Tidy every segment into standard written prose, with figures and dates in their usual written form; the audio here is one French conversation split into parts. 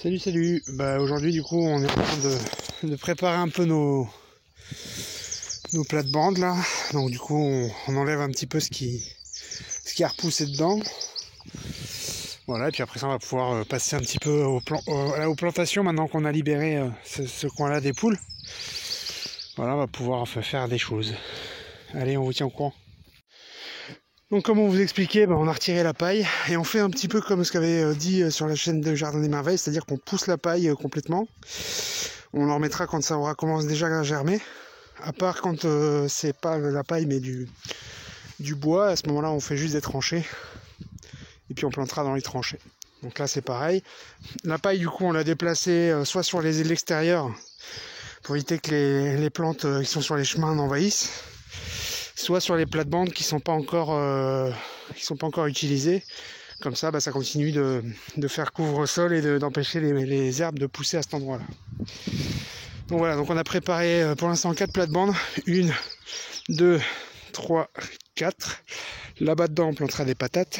Salut, salut. Bah aujourd'hui du coup on est en train de préparer un peu nos plates-bandes là. Donc du coup on enlève un petit peu ce qui a repoussé dedans. Voilà, et puis après ça on va pouvoir passer un petit peu aux plantations maintenant qu'on a libéré ce coin-là des poules. Voilà, on va pouvoir faire des choses. Allez, on vous tient au courant. Donc comme on vous expliquait, on a retiré la paille et on fait un petit peu comme ce qu'avait dit sur la chaîne de Jardin des Merveilles, c'est-à-dire qu'on pousse la paille complètement. On en remettra quand ça aura commencé déjà à germer, à part quand c'est pas la paille mais du bois. À ce moment-là on fait juste des tranchées et puis on plantera dans les tranchées. Donc là c'est pareil. La paille du coup on l'a déplacée soit sur l'extérieur pour éviter que les plantes qui sont sur les chemins n'envahissent, soit sur les plates-bandes qui sont pas encore utilisées. Comme ça, ça continue de faire couvre-sol et d'empêcher les herbes de pousser à cet endroit-là. Donc voilà, donc on a préparé pour l'instant 4 plates-bandes. 1, 2, 3, 4. Là-bas dedans, on plantera des patates.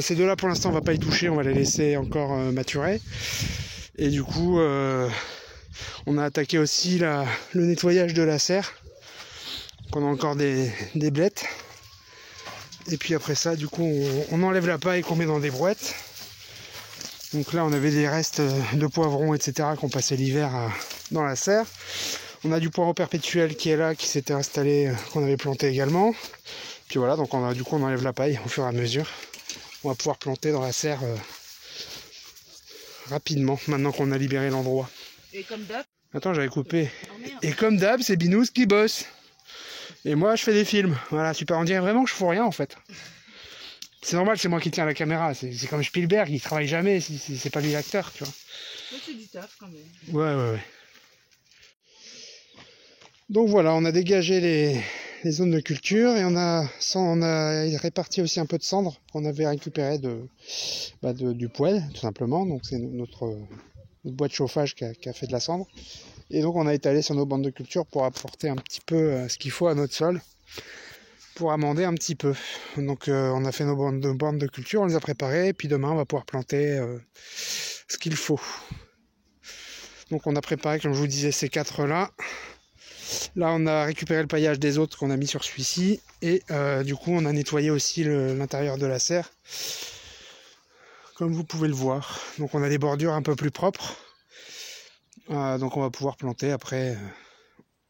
Ces deux-là, pour l'instant, on va pas y toucher, on va les laisser encore maturer. Et du coup, on a attaqué aussi le nettoyage de la serre. On a encore des blettes. Et puis après ça, du coup, on enlève la paille qu'on met dans des brouettes. Donc là, on avait des restes de poivrons, etc. qu'on passait l'hiver dans la serre. On a du poireau perpétuel qui est là, qui s'était installé, qu'on avait planté également. Puis voilà, donc on enlève la paille au fur et à mesure. On va pouvoir planter dans la serre rapidement, maintenant qu'on a libéré l'endroit. Et comme d'hab. Attends, j'avais coupé. Et comme d'hab, c'est Binous qui bosse. Et moi, je fais des films. Voilà, super. On dirait vraiment que je fous rien, en fait. C'est normal, c'est moi qui tiens la caméra. C'est comme Spielberg, il travaille jamais si c'est pas lui l'acteur, tu vois. Ça, c'est du taf, quand même. Ouais. Donc voilà, on a dégagé les zones de culture et on a réparti aussi un peu de cendre qu'on avait récupéré du poêle, tout simplement. Donc c'est notre boîte de chauffage qui a fait de la cendre. Et donc on a étalé sur nos bandes de culture pour apporter un petit peu ce qu'il faut à notre sol, pour amender un petit peu. Donc on a fait nos bandes de culture, on les a préparées, et puis demain on va pouvoir planter ce qu'il faut. Donc on a préparé, comme je vous disais, ces 4 là. Là on a récupéré le paillage des autres qu'on a mis sur celui-ci, et du coup on a nettoyé aussi l'intérieur de la serre, comme vous pouvez le voir. Donc on a des bordures un peu plus propres. Donc on va pouvoir planter après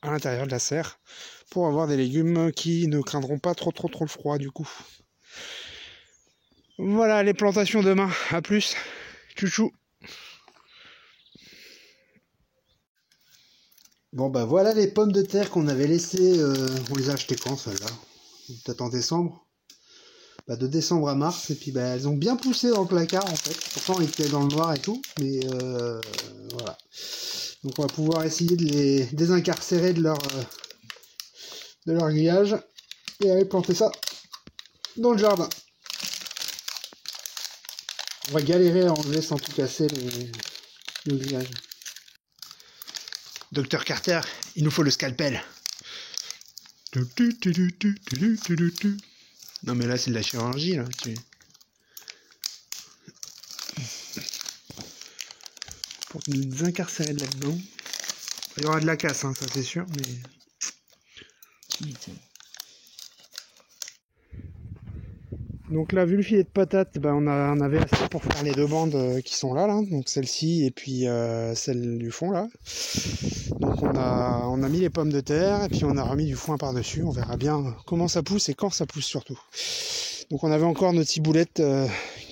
à l'intérieur de la serre pour avoir des légumes qui ne craindront pas trop le froid du coup. Voilà les plantations demain, à plus, chouchou. Bon voilà les pommes de terre qu'on avait laissées, on les a achetées quand celles-là? Peut-être en décembre. De décembre à mars, et puis elles ont bien poussé dans le placard en fait. Pourtant ils étaient dans le noir et tout, mais voilà. Donc on va pouvoir essayer de les désincarcérer de leur grillage et aller planter ça dans le jardin. On va galérer à enlever sans tout casser le grillage. Docteur Carter, il nous faut le scalpel. Non mais là c'est de la chirurgie là. Pour nous désincarcérer de là-dedans. Il y aura de la casse, hein, ça c'est sûr, mais... Donc là, vu le filet de patates, on avait assez pour faire les 2 bandes qui sont là, donc celle-ci et puis celle du fond là. Donc on a mis les pommes de terre et puis on a remis du foin par-dessus. On verra bien comment ça pousse et quand ça pousse surtout. Donc on avait encore notre ciboulette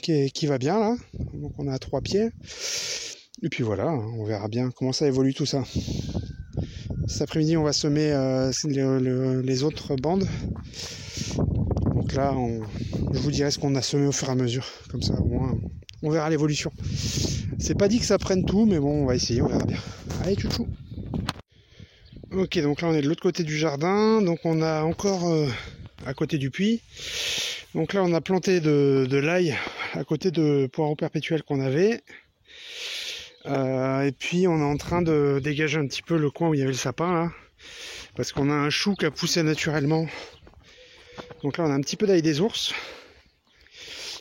qui va bien là. Donc on a 3 pieds. Et puis voilà, on verra bien comment ça évolue tout ça. Cet après-midi, on va semer les autres bandes. Donc là, je vous dirai ce qu'on a semé au fur et à mesure. Comme ça, au moins, on verra l'évolution. C'est pas dit que ça prenne tout, mais bon, on va essayer, on verra bien. Allez, chouchou. Ok, donc là, on est de l'autre côté du jardin. Donc on a encore à côté du puits. Donc là, on a planté de l'ail à côté de poireaux perpétuels qu'on avait. Et puis on est en train de dégager un petit peu le coin où il y avait le sapin là, parce qu'on a un chou qui a poussé naturellement. Donc là on a un petit peu d'ail des ours,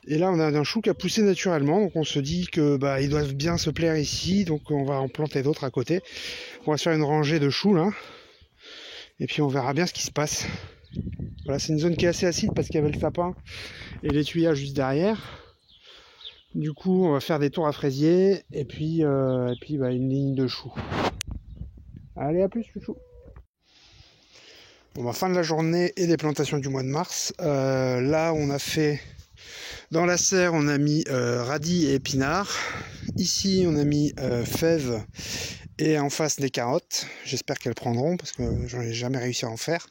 Et là, on a un chou qui a poussé naturellement, donc on se dit que bah ils doivent bien se plaire ici, donc on va en planter d'autres à côté. On va se faire une rangée de choux là, et puis on verra bien ce qui se passe. Voilà, c'est une zone qui est assez acide parce qu'il y avait le sapin et les tuyas juste derrière. Du coup, on va faire des tours à fraisier et puis bah, une ligne de choux. Allez, à plus, chouchou. Bon, bah, fin de la journée et des plantations du mois de mars. Là, on a fait dans la serre, on a mis radis et épinards. Ici, on a mis fèves et en face des carottes. J'espère qu'elles prendront parce que j'en ai jamais réussi à en faire.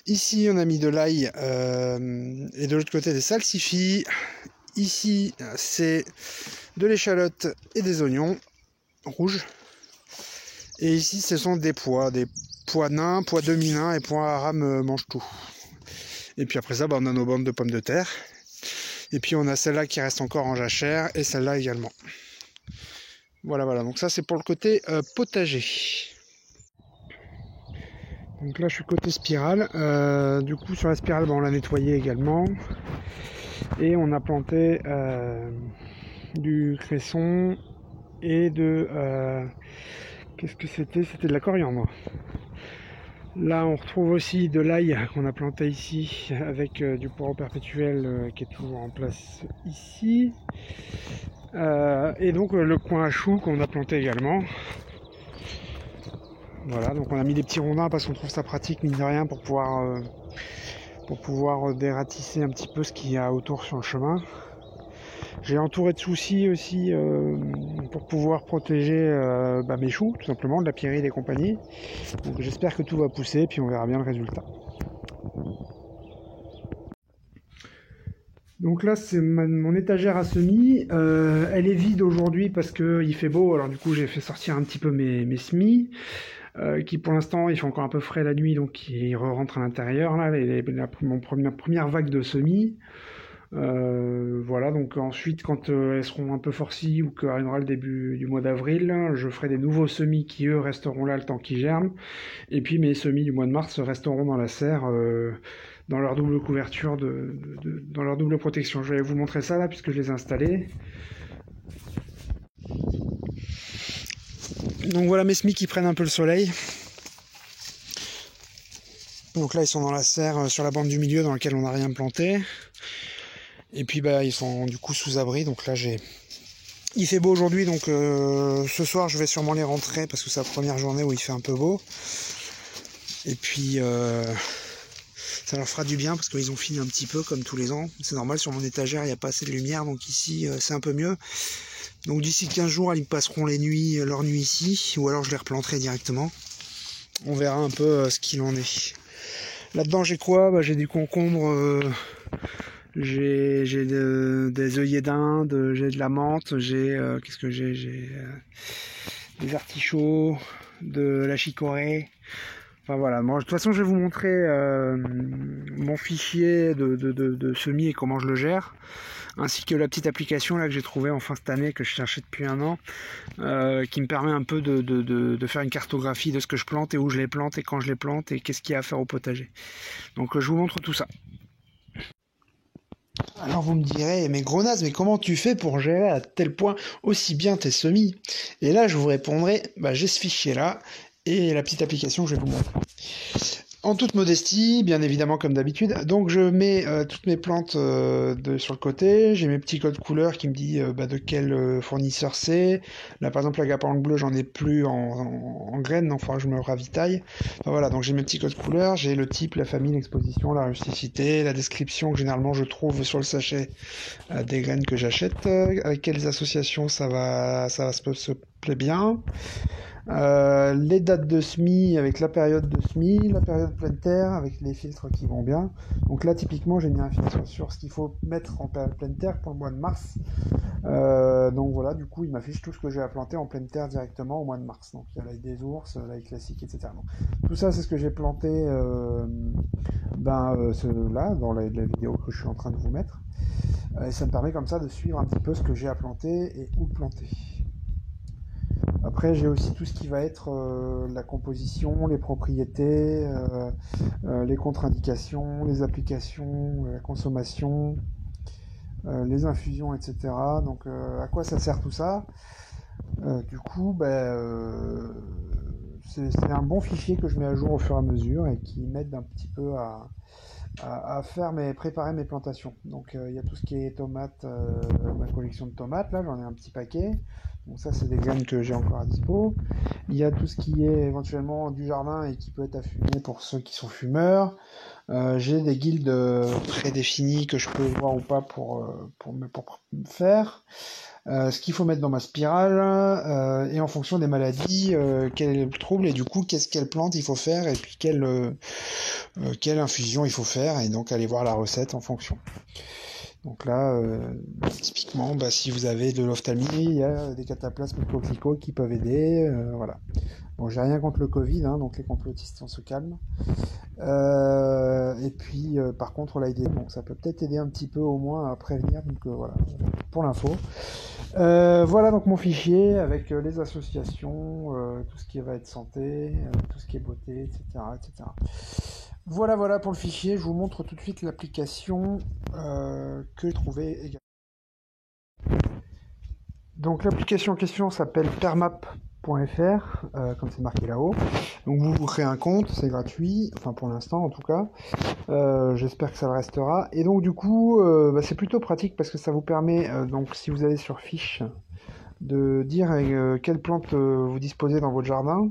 Ici, on a mis de l'ail et de l'autre côté des salsifis. Ici, c'est de l'échalote et des oignons rouges. Et ici, ce sont des pois nains, pois demi-nains et pois rames mange tout. Et puis après ça, bah, on a nos bandes de pommes de terre. Et puis on a celle-là qui reste encore en jachère et celle-là également. Voilà, voilà. Donc ça, c'est pour le côté potager. Donc là, je suis côté spirale. Du coup, sur la spirale, bah, on l'a nettoyé également. Et on a planté du cresson et de... qu'est-ce que c'était? C'était de la coriandre. Là, on retrouve aussi de l'ail qu'on a planté ici avec du poireau perpétuel qui est toujours en place ici. Et donc le coin à choux qu'on a planté également. Voilà, donc on a mis des petits rondins parce qu'on trouve ça pratique, mine de rien, pour pouvoir dératisser un petit peu ce qu'il y a autour sur le chemin. J'ai entouré de soucis aussi pour pouvoir protéger mes choux, tout simplement, de la pyrrhide et compagnie. Donc j'espère que tout va pousser, puis on verra bien le résultat. Donc là, c'est mon étagère à semis. Elle est vide aujourd'hui parce qu'il fait beau, alors du coup j'ai fait sortir un petit peu mes semis. Qui pour l'instant il fait encore un peu frais la nuit, donc ils rentrent à l'intérieur là, mon première vague de semis. Voilà, donc ensuite quand elles seront un peu forcies ou qu'arrivera le début du mois d'avril, je ferai des nouveaux semis qui eux resteront là le temps qu'ils germent, et puis mes semis du mois de mars resteront dans la serre dans leur double couverture, dans leur double protection. Je vais vous montrer ça là puisque je les ai installés. Donc voilà mes semis qui prennent un peu le soleil. Donc là ils sont dans la serre sur la bande du milieu dans laquelle on n'a rien planté. Et puis bah ils sont du coup sous abri. Donc là il fait beau aujourd'hui, donc ce soir je vais sûrement les rentrer parce que c'est la première journée où il fait un peu beau. Et puis ça leur fera du bien parce qu'ils ont fini un petit peu comme tous les ans. C'est normal, sur mon étagère il n'y a pas assez de lumière, donc ici c'est un peu mieux. Donc d'ici 15 jours, ils passeront leur nuit ici, ou alors je les replanterai directement. On verra un peu ce qu'il en est. Là-dedans, j'ai quoi? Bah, j'ai du concombre, j'ai des œillets d'Inde, j'ai de la menthe, qu'est-ce que j'ai? J'ai des artichauts, de la chicorée. Enfin voilà, moi, de toute façon je vais vous montrer mon fichier de semis et comment je le gère, ainsi que la petite application là que j'ai trouvée enfin cette année, que je cherchais depuis un an, qui me permet un peu de faire une cartographie de ce que je plante et où je les plante et quand je les plante et qu'est-ce qu'il y a à faire au potager. Donc je vous montre tout ça. Alors vous me direz, mais gros naze, mais comment tu fais pour gérer à tel point aussi bien tes semis? Et là je vous répondrai, bah, j'ai ce fichier là et la petite application que je vais vous montrer. En toute modestie, bien évidemment comme d'habitude, donc je mets toutes mes plantes sur le côté, j'ai mes petits codes couleurs qui me disent de quel fournisseur c'est. Là par exemple la gapangue bleue, j'en ai plus en graines, donc il faudra que je me ravitaille. Enfin, voilà, donc j'ai mes petits codes couleurs, j'ai le type, la famille, l'exposition, la rusticité, la description que généralement je trouve sur le sachet des graines que j'achète, avec quelles associations ça se plaît bien. Les dates de semis avec la période de semis, la période pleine terre avec les filtres qui vont bien. Donc là typiquement j'ai mis un filtre sur ce qu'il faut mettre en période pleine terre pour le mois de mars. Donc voilà, du coup il m'affiche tout ce que j'ai à planter en pleine terre directement au mois de mars. Donc il y a l'ail des ours, l'ail classique, etc. Donc, tout ça c'est ce que j'ai planté là dans la vidéo que je suis en train de vous mettre. Et ça me permet comme ça de suivre un petit peu ce que j'ai à planter et où planter. Après, j'ai aussi tout ce qui va être la composition, les propriétés, les contre-indications, les applications, la consommation, les infusions, etc. Donc à quoi ça sert tout ça? Du coup, c'est un bon fichier que je mets à jour au fur et à mesure et qui m'aide un petit peu à préparer mes plantations. Donc il y a tout ce qui est tomates, ma collection de tomates, là j'en ai un petit paquet. Donc ça c'est des graines que j'ai encore à dispo. Il y a tout ce qui est éventuellement du jardin et qui peut être affumé pour ceux qui sont fumeurs. J'ai des guildes prédéfinies que je peux voir ou pas pour faire. Ce qu'il faut mettre dans ma spirale, et en fonction des maladies, quel est le trouble, et du coup, quelle plante il faut faire, et puis quelle infusion il faut faire, et donc aller voir la recette en fonction. Donc là, typiquement, si vous avez de l'ophtalmie, il y a des cataplasmes coquelicots qui peuvent aider, voilà. Bon, j'ai rien contre le Covid, hein, donc les complotistes, on se calme. Et puis, par contre, l'AID, bon, ça peut peut-être aider un petit peu au moins à prévenir, donc voilà, pour l'info. Voilà donc mon fichier avec les associations, tout ce qui va être santé, tout ce qui est beauté, etc., etc. Voilà pour le fichier. Je vous montre tout de suite l'application que j'ai trouvée également. Donc l'application en question s'appelle permap.fr, comme c'est marqué là-haut. Donc vous créez un compte, c'est gratuit, enfin pour l'instant en tout cas. J'espère que ça le restera. Et donc du coup, c'est plutôt pratique parce que ça vous permet, donc si vous allez sur fiche, de dire quelles plantes vous disposez dans votre jardin,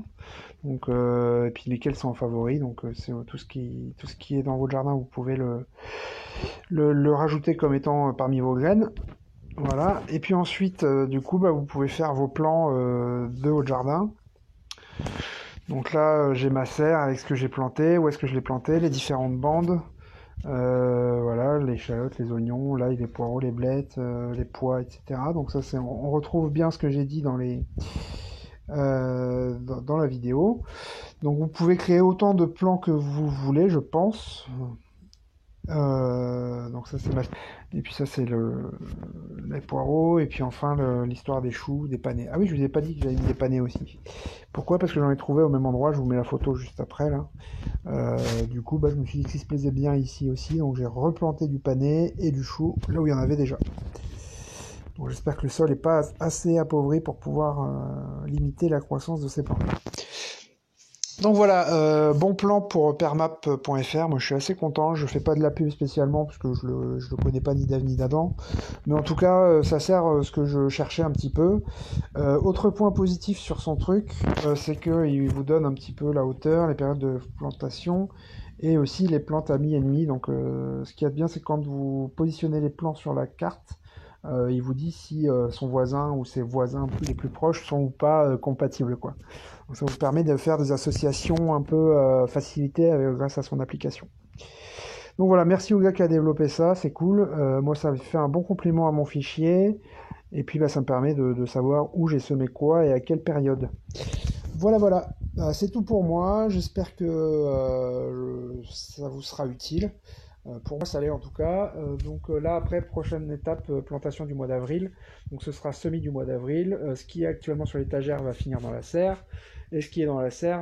donc et puis lesquelles sont en favoris. Donc c'est tout ce qui est dans votre jardin, vous pouvez le rajouter comme étant parmi vos graines. Voilà. Et puis ensuite, du coup, vous pouvez faire vos plans de votre jardin. Donc là, j'ai ma serre avec ce que j'ai planté, où est-ce que je l'ai planté, les différentes bandes. Voilà, les échalotes, les oignons, l'ail, les poireaux, les blettes, les pois, etc. Donc ça, on retrouve bien ce que j'ai dit dans la vidéo. Donc vous pouvez créer autant de plans que vous voulez, je pense. Donc ça c'est et puis ça c'est les poireaux, et puis enfin l'histoire des choux, des panais. Ah oui, je vous ai pas dit que j'avais mis des panais aussi. Pourquoi? Parce que j'en ai trouvé au même endroit, je vous mets la photo juste après là. Du coup, je me suis dit que ça se plaisait bien ici aussi, donc j'ai replanté du panais et du chou là où il y en avait déjà. Donc j'espère que le sol n'est pas assez appauvri pour pouvoir limiter la croissance de ces plantes. Donc voilà, bon plan pour permap.fr. Moi je suis assez content, je fais pas de la pub spécialement parce que je le connais pas ni d'Ave ni d'Adam, mais en tout cas ça sert ce que je cherchais un petit peu. Autre point positif sur son truc, c'est qu'il vous donne un petit peu la hauteur, les périodes de plantation et aussi les plantes amies ennemies. Donc ce qu'il y a de bien, c'est quand vous positionnez les plants sur la carte, il vous dit si son voisin ou ses voisins les plus proches sont ou pas compatibles, quoi. Donc ça vous permet de faire des associations un peu facilitées grâce à son application. Donc voilà, merci au gars qui a développé ça, c'est cool. Moi, ça fait un bon complément à mon fichier. Et puis, ça me permet de savoir où j'ai semé quoi et à quelle période. Voilà. C'est tout pour moi. J'espère que ça vous sera utile. Pour moi, ça l'est en tout cas. Donc là, après, prochaine étape, plantation du mois d'avril. Donc ce sera semis du mois d'avril. Ce qui est actuellement sur l'étagère va finir dans la serre. Et ce qui est dans la serre,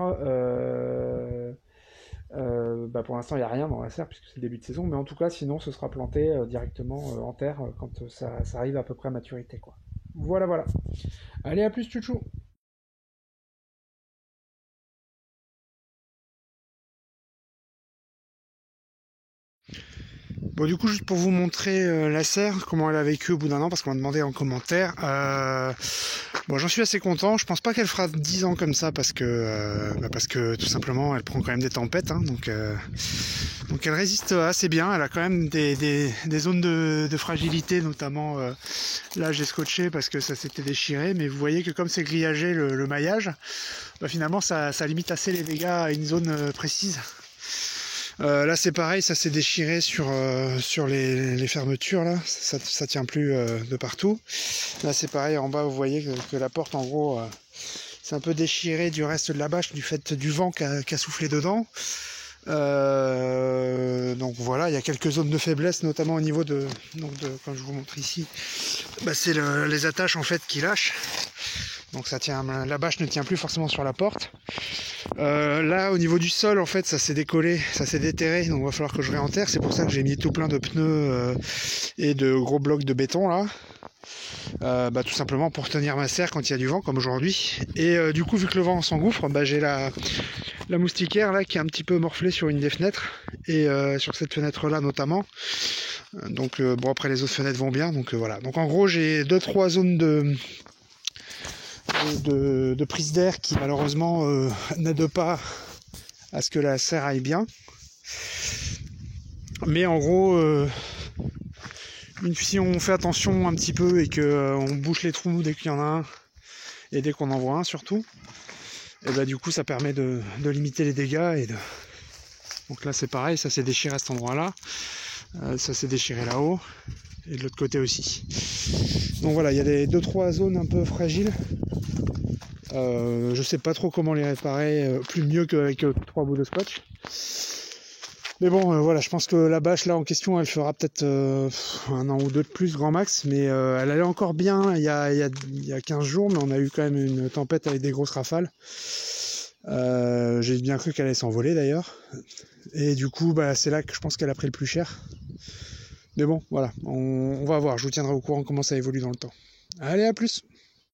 pour l'instant, il n'y a rien dans la serre puisque c'est le début de saison. Mais en tout cas, sinon, ce sera planté directement en terre quand ça arrive à peu près à maturité, quoi. Voilà. Allez, à plus, tchou. Bon, du coup, juste pour vous montrer la serre, comment elle a vécu au bout d'un an, parce qu'on m'a demandé en commentaire. Bon, j'en suis assez content. Je pense pas qu'elle fera 10 ans comme ça, parce que tout simplement, elle prend quand même des tempêtes. Hein, donc elle résiste assez bien. Elle a quand même des zones de fragilité, notamment là, j'ai scotché parce que ça s'était déchiré. Mais vous voyez que comme c'est grillagé le maillage, finalement, ça limite assez les dégâts à une zone précise. Là c'est pareil, ça s'est déchiré sur les fermetures là, ça tient plus de partout. Là c'est pareil, en bas vous voyez que la porte en gros c'est un peu déchiré du reste de la bâche du fait du vent qui a soufflé dedans. Donc voilà, il y a quelques zones de faiblesse, notamment au niveau comme je vous montre ici, c'est les attaches en fait qui lâchent. Donc ça tient, la bâche ne tient plus forcément sur la porte. Là au niveau du sol en fait ça s'est décollé, ça s'est déterré, donc il va falloir que je réenterre. C'est pour ça que j'ai mis tout plein de pneus et de gros blocs de béton là. Tout simplement pour tenir ma serre quand il y a du vent comme aujourd'hui. Et du coup vu que le vent s'engouffre, j'ai la moustiquaire là qui est un petit peu morflée sur une des fenêtres et sur cette fenêtre là notamment. Donc bon, après les autres fenêtres vont bien, donc voilà. Donc en gros j'ai 2-3 zones de prise d'air qui malheureusement n'aident pas à ce que la serre aille bien. Mais en gros si on fait attention un petit peu et que on bouche les trous dès qu'il y en a un et dès qu'on en voit un surtout, et du coup ça permet de limiter les dégâts. Donc là c'est pareil, ça s'est déchiré à cet endroit là, ça s'est déchiré là-haut et de l'autre côté aussi. Donc voilà, il y a les 2-3 zones un peu fragiles. Je sais pas trop comment les réparer plus mieux qu'avec 3 bouts de scotch. Mais bon, voilà, je pense que la bâche là en question, elle fera peut-être 1 an ou 2 de plus, grand max. Mais elle allait encore bien il y a 15 jours, mais on a eu quand même une tempête avec des grosses rafales. J'ai bien cru qu'elle allait s'envoler d'ailleurs. Et du coup, c'est là que je pense qu'elle a pris le plus cher. Mais bon, voilà, on va voir. Je vous tiendrai au courant comment ça évolue dans le temps. Allez, à plus!